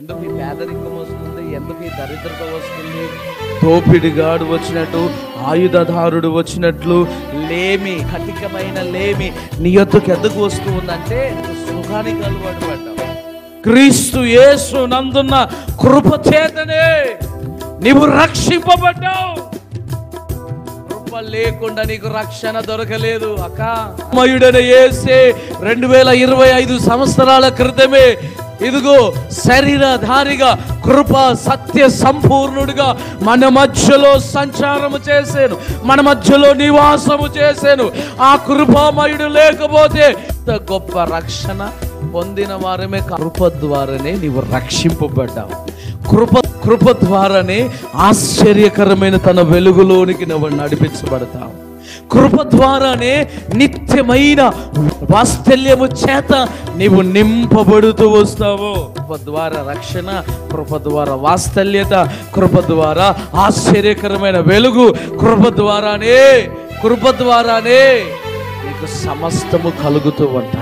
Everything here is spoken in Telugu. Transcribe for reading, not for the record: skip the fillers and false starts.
ఎందుకు ఈ పేదరికం వస్తుంది, ఎందుకు ఈ దరిద్రత వస్తుంది? దోపిడిగాడు వచ్చినట్టు, ఆయుధదారుడు వచ్చినట్లు లేమి, కటికమైన లేమి నీ యొద్దకు ఎందుకు వస్తూ ఉందంటే సుఖానికి అలవాటు పడ్డావు. క్రీస్తు యేసు నందున్న కృప చేతనే నీవు రక్షింపబడ్డావు. కృప లేకుండా నీకు రక్షణ దొరకలేదు. అక్క మయుడైన యేసే 2025 సంవత్సరాల క్రితమే ఇదిగో శరీరధారిగా కృప సత్య సంపూర్ణుడిగా మన మధ్యలో సంచారము చేశాను, మన మధ్యలో నివాసము చేశాను. ఆ కృపామయుడు లేకపోతే గొప్ప రక్షణ పొందిన వారమే. కృప ద్వారానే నీవు రక్షింపబడ్డావు. కృప ద్వారానే ఆశ్చర్యకరమైన తన వెలుగులోనికి నువ్వు నడిపించబడతావు. కృప ద్వారానే నిత్యమైన వాత్సల్యము చేత నీవు నింపబడుతూ వస్తావు. కృప ద్వారా రక్షణ, కృప ద్వారా వాత్సల్యత, కృప ద్వారా ఆశ్చర్యకరమైన వెలుగు, కృప ద్వారానే నీకు సమస్తము కలుగుతూ ఉంటాయి.